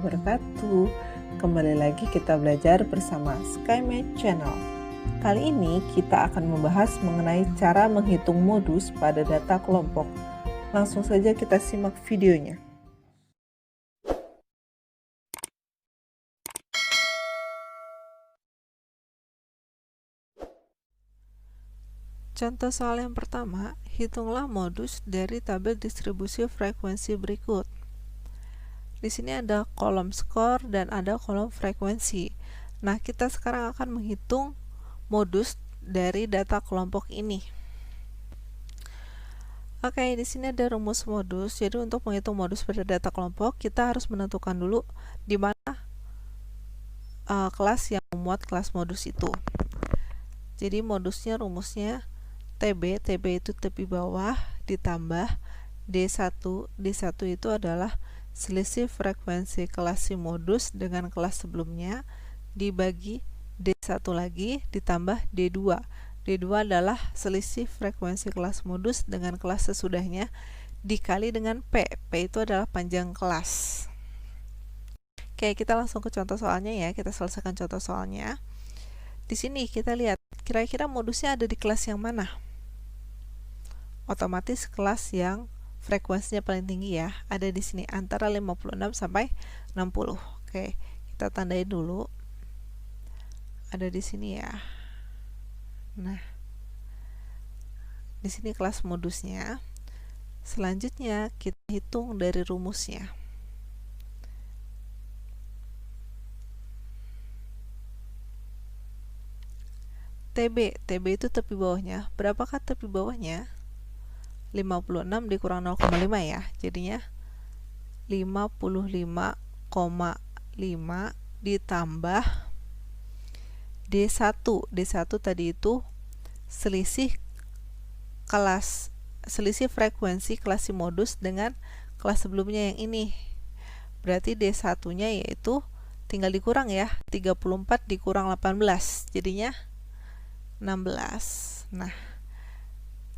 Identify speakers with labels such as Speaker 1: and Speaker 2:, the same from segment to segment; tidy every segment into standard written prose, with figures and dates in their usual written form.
Speaker 1: wabarakatuh. Kembali lagi kita belajar bersama SkyMath Channel. Kali ini kita akan membahas mengenai cara menghitung modus pada data kelompok. Langsung saja kita simak videonya. Contoh soal yang pertama, hitunglah modus dari tabel distribusi frekuensi berikut. Di sini ada kolom skor dan ada kolom frekuensi. Nah, kita sekarang akan menghitung modus dari data kelompok ini. Oke, di sini ada rumus modus. Jadi untuk menghitung modus pada data kelompok, kita harus menentukan dulu di mana kelas yang memuat kelas modus itu. Jadi modusnya rumusnya TB itu tepi bawah ditambah D1. D1 itu adalah selisih frekuensi kelas si modus dengan kelas sebelumnya dibagi D1 lagi ditambah D2. D2 adalah selisih frekuensi kelas modus dengan kelas sesudahnya dikali dengan P. P itu adalah panjang kelas. Oke, kita langsung ke contoh soalnya ya. Kita selesaikan contoh soalnya. Di sini kita lihat kira-kira modusnya ada di kelas yang mana? Otomatis kelas yang frekuensinya paling tinggi ya, ada di sini antara 56 sampai 60. Oke, kita tandai dulu. Ada di sini ya. Nah, di sini kelas modusnya. Selanjutnya kita hitung dari rumusnya. TB itu tepi bawahnya. Berapakah tepi bawahnya? 56 dikurang 0,5 ya, jadinya 55,5 ditambah D1. D1 tadi itu selisih frekuensi kelas si modus dengan kelas sebelumnya yang ini. Berarti D1 nya yaitu tinggal dikurang ya, 34 dikurang 18 jadinya 16. Nah,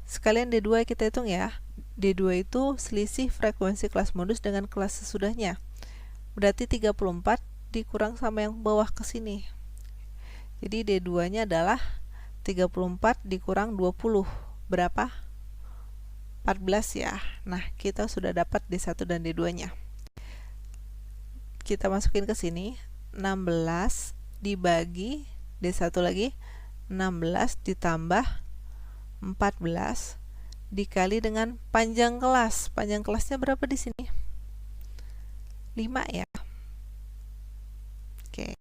Speaker 1: sekalian D2 kita hitung ya. D2 itu selisih frekuensi kelas modus dengan kelas sesudahnya. Berarti 34 dikurang sama yang bawah ke sini. Jadi D2 nya adalah 34 dikurang 20. Berapa? 14 ya. Nah, kita sudah dapat D1 dan D2 nya. Kita masukin ke sini. 16 dibagi D1 lagi. 16 ditambah 14 dikali dengan panjang kelas. Panjang kelasnya berapa di sini? 5 ya. Oke.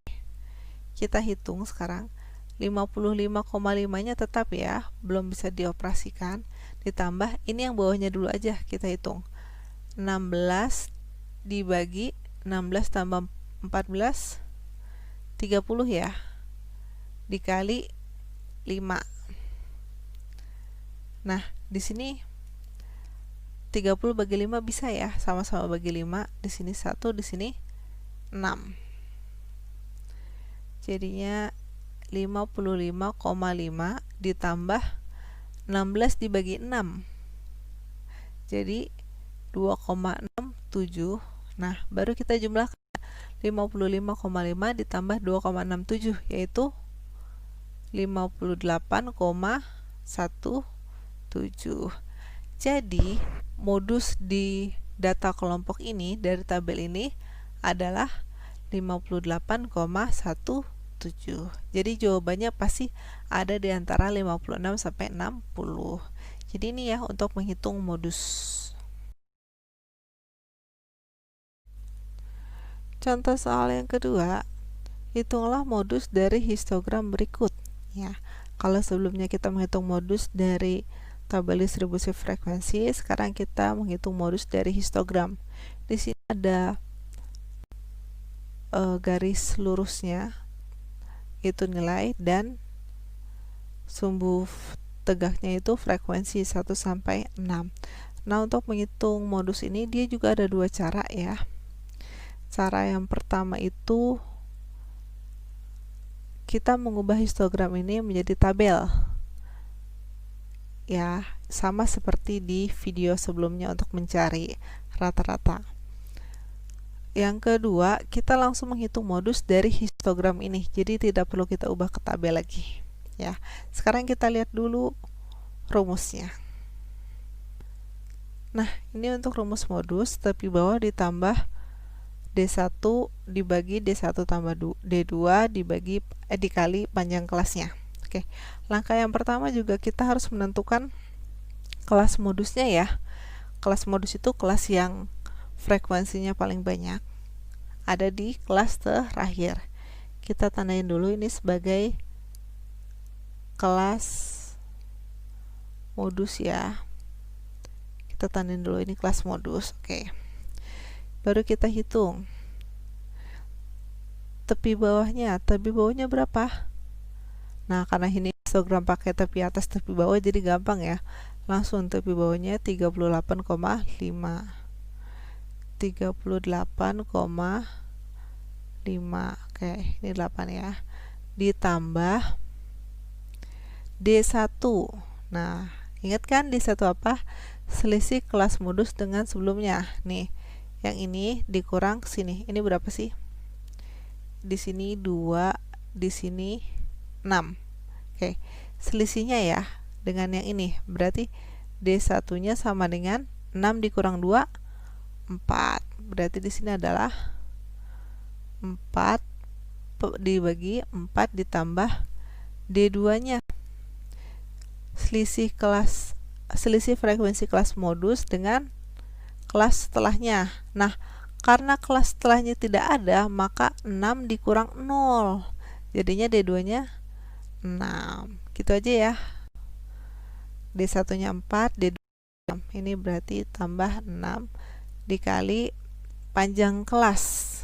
Speaker 1: Kita hitung sekarang. 55,5-nya tetap ya, belum bisa dioperasikan. Ditambah ini yang bawahnya dulu aja kita hitung. 16 dibagi 16 tambah 14 30 ya. Dikali 5. Nah, di sini 30 bagi 5 bisa ya, sama-sama bagi 5. Di sini 1, di sini 6. Jadinya 55,5 ditambah 16 dibagi 6. Jadi 2,67. Nah, baru kita jumlahkan 55,5 ditambah 2,67 yaitu 58,17. Jadi, modus di data kelompok ini dari tabel ini adalah 58,17. Jadi jawabannya pasti ada di antara 56 sampai 60. Jadi ini ya untuk menghitung modus. Contoh soal yang kedua, hitunglah modus dari histogram berikut ya. Kalau sebelumnya kita menghitung modus dari tabel distribusi frekuensi, sekarang kita menghitung modus dari histogram. Di sini ada garis lurusnya, itu nilai, dan sumbu tegaknya itu frekuensi 1 sampai 6. Nah, untuk menghitung modus ini dia juga ada dua cara ya. Cara yang pertama itu kita mengubah histogram ini menjadi tabel. Ya, sama seperti di video sebelumnya untuk mencari rata-rata. yang kedua, kita langsung menghitung modus dari histogram ini. Jadi tidak perlu kita ubah ke tabel lagi. Ya, sekarang kita lihat dulu rumusnya. Nah, ini untuk rumus modus, tepi bawah ditambah D1 dibagi D1 tambah D2 dikali panjang kelasnya. Oke, langkah yang pertama juga kita harus menentukan kelas modusnya ya. Kelas modus itu kelas yang frekuensinya paling banyak, ada di kelas terakhir. Kita tandain dulu ini sebagai kelas modus ya. Kita tandain dulu ini kelas modus. Oke, baru kita hitung tepi bawahnya berapa. Nah, karena ini histogram pakai tepi atas tepi bawah jadi gampang ya, langsung tepi bawahnya 38,5 oke, ini 8 ya, ditambah D1. Nah, ingat kan D1 apa? Selisih kelas modus dengan sebelumnya. Nih, yang ini dikurang sini. Ini berapa sih? Di sini 2, di sini 6. Oke, selisihnya ya dengan yang ini. Berarti D1-nya sama dengan 6 dikurang 2, 4. Berarti di sini adalah 4 dibagi 4 ditambah D2-nya. Selisih frekuensi kelas modus dengan kelas setelahnya. Nah, karena kelas setelahnya tidak ada, maka 6 dikurang 0. Jadinya D2-nya 6. Gitu aja ya. D1-nya 4, D2-nya 6. Ini berarti tambah 6 dikali panjang kelas.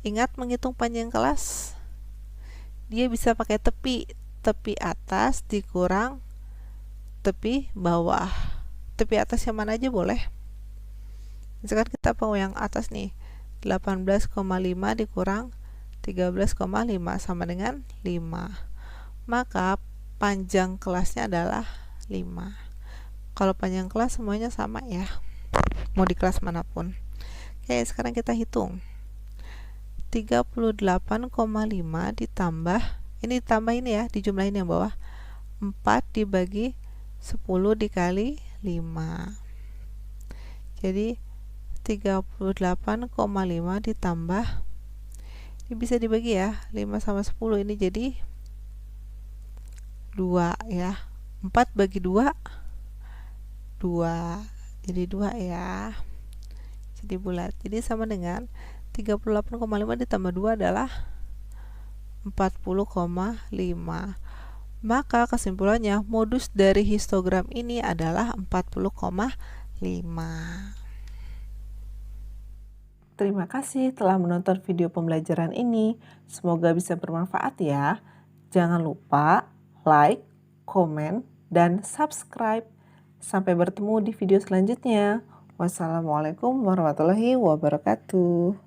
Speaker 1: Ingat menghitung panjang kelas? Dia bisa pakai tepi atas dikurang tepi bawah. Tepi atas yang mana aja boleh. Misalkan kita mau yang atas nih, 18,5 dikurang 13,5 sama dengan 5. Maka panjang kelasnya adalah 5. Kalau panjang kelas semuanya sama ya, mau di kelas manapun. Oke, sekarang kita hitung. 38,5 ditambah, ini ditambah ini ya, dijumlahin yang bawah, 4 dibagi 10 dikali 5. Jadi 38,5 ditambah, ini bisa dibagi ya, 5 sama 10, ini jadi 2 ya. 4 bagi 2, 2. Jadi 2 ya. Jadi bulat. Jadi sama dengan 38,5 ditambah 2 adalah 40,5. Maka kesimpulannya modus dari histogram ini adalah 40,5. Terima kasih telah menonton video pembelajaran ini. Semoga bisa bermanfaat ya. Jangan lupa like, komen, dan subscribe. Sampai bertemu di video selanjutnya. Wassalamualaikum warahmatullahi wabarakatuh.